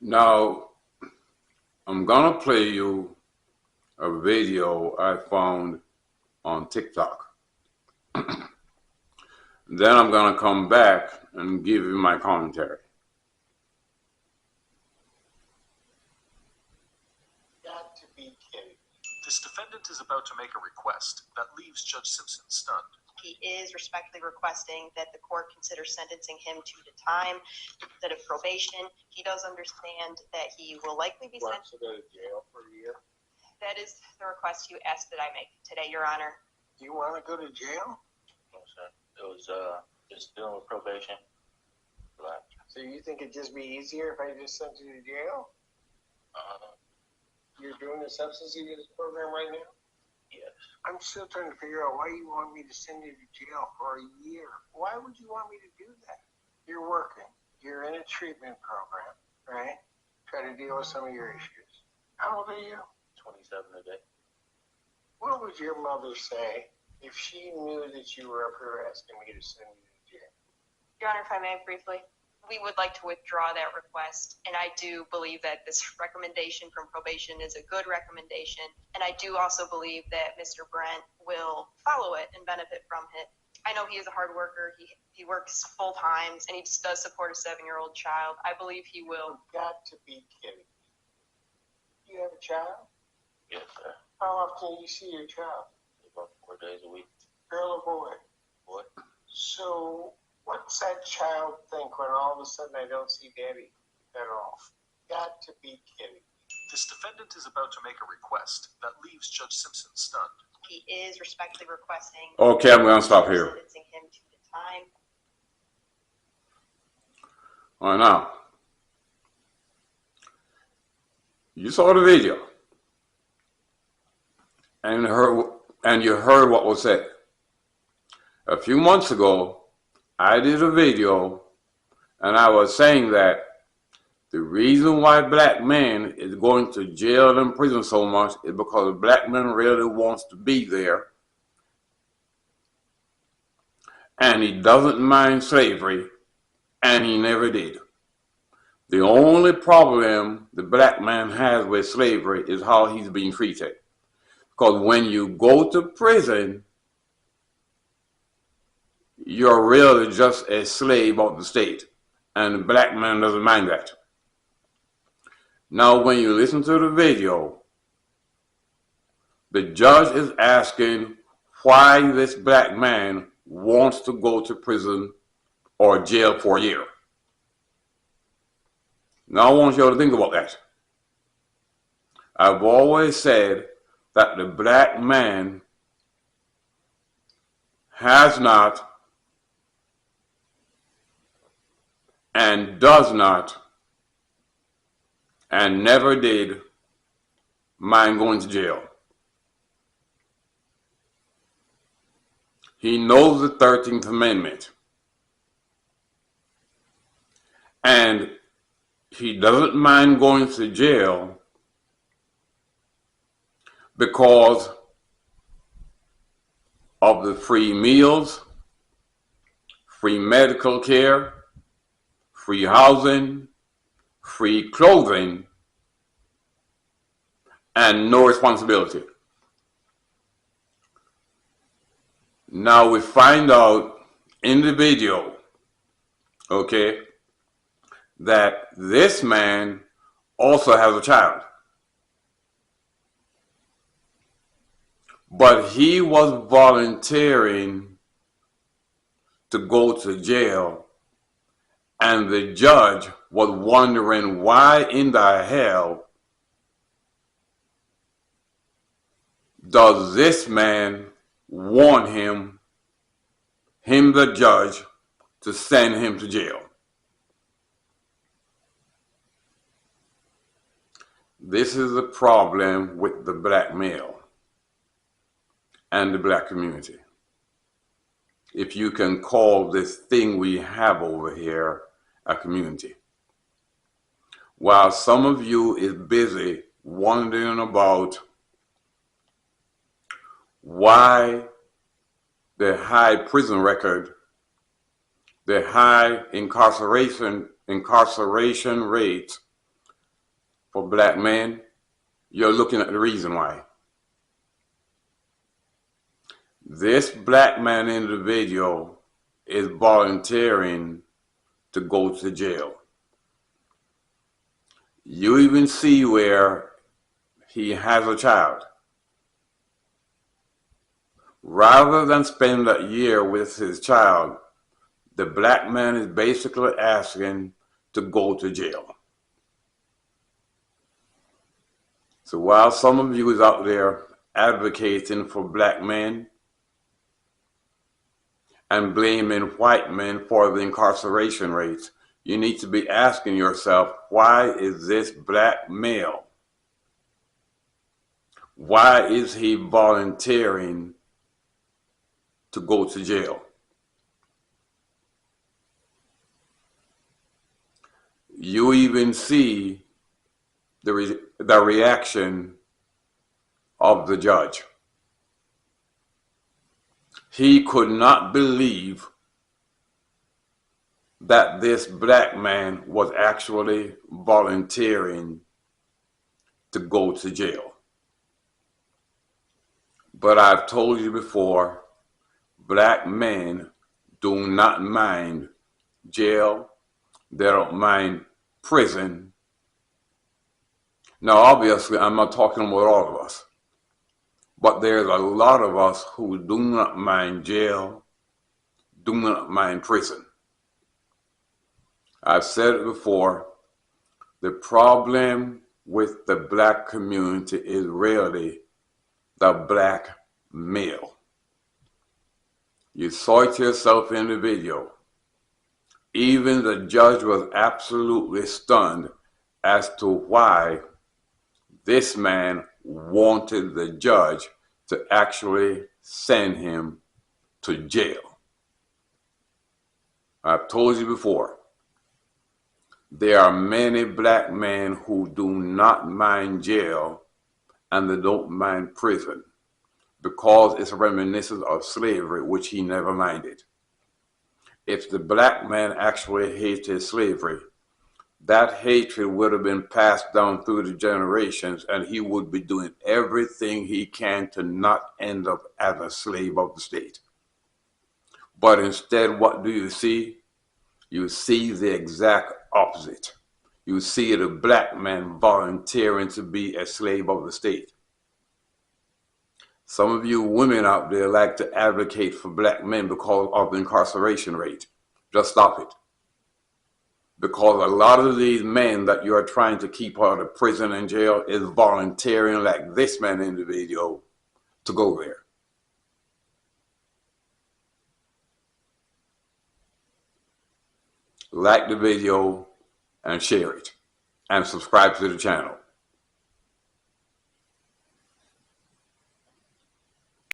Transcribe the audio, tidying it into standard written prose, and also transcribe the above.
Now, I'm gonna play you a video I found on TikTok. Then I'm gonna come back and give you my commentary. Got to be kidding. This defendant is about to make a request that leaves Judge Simpson stunned. He is respectfully requesting that the court consider sentencing him to the time instead of probation. He does understand that he will likely be Wants sentenced. to go to jail for a year. That is the request you asked that I make today, Your Honor. Do you want to go to jail? No, sir. It was just dealing with probation. But So you think it'd just be easier if I just sent you to jail? You're doing the substance abuse program right now? yes, I'm still trying to figure out why you want me to send you to jail for a year. Why would you want me to do that? You're working. You're in a treatment program, right? Try to deal with some of your issues. How old are you? 27 a day. What would your mother say if she knew that you were up here asking me to send you to jail? Your Honor, if I may briefly, we would like to withdraw that request, and I do believe that this recommendation from probation is a good recommendation, and I do also believe that Mr. Brent will follow it and benefit from it. I know he is a hard worker. He works full times, and he just does support a 7-year-old child. I believe he will. You've got to be kidding me. Do you have a child? Yes, sir. How often do you see your child? About 4 days a week. Girl or boy? Boy. So what's that child think when all of a sudden I don't see daddy at all? Got to be kidding. This defendant is about to make a request that leaves Judge Simpson stunned. He is respectfully requesting. Okay, I'm gonna stop here. Sentencing him to the time. All right, now, you saw the video and you heard what was said. A few months ago, I did a video and I was saying that the reason why black men is going to jail and prison so much is because black men really wants to be there, and he doesn't mind slavery, and he never did. The only problem the black man has with slavery is how he's being treated. Because when you go to prison, you're really just a slave of the state, and the black man doesn't mind that. Now, when you listen to the video, the judge is asking why this black man wants to go to prison or jail for a year. Now, I want you all to think about that. I've always said that the black man has not and does not and never did mind going to jail. He knows the 13th Amendment, and he doesn't mind going to jail because of the free meals, free medical care, free housing, free clothing, and no responsibility. Now we find out in the video, okay, that this man also has a child. But he was volunteering to go to jail, and the judge was wondering why in the hell does this man want him the judge, to send him to jail. This is the problem with the black male and the black community. If you can call this thing we have over here a community. While some of you is busy wondering about why the high prison record, the high incarceration rate for black men, you're looking at the reason why. This black man individual is volunteering to go to jail. You even see where he has a child. Rather than spend that year with his child, the black man is basically asking to go to jail. So while some of you is out there advocating for black men and blaming white men for the incarceration rates, you need to be asking yourself, why is this black male? Why is he volunteering to go to jail? You even see the reaction of the judge. He could not believe that this black man was actually volunteering to go to jail. But I've told you before, black men do not mind jail. They don't mind prison. Now, obviously, I'm not talking about all of us, but there's a lot of us who do not mind jail, do not mind prison. I've said it before, the problem with the black community is really the black male. You saw it yourself in the video. Even the judge was absolutely stunned as to why this man wanted the judge to actually send him to jail. I've told you before, there are many black men who do not mind jail and they don't mind prison because it's reminiscent of slavery, which he never minded. If the black man actually hated slavery, that hatred would have been passed down through the generations, and he would be doing everything he can to not end up as a slave of the state. But instead, what do you see? You see the exact opposite. You see the black man volunteering to be a slave of the state. Some of you women out there like to advocate for black men because of the incarceration rate. Just stop it. Because a lot of these men that you are trying to keep out of prison and jail is volunteering, like this man individual, to go there. Like the video and share it, and subscribe to the channel.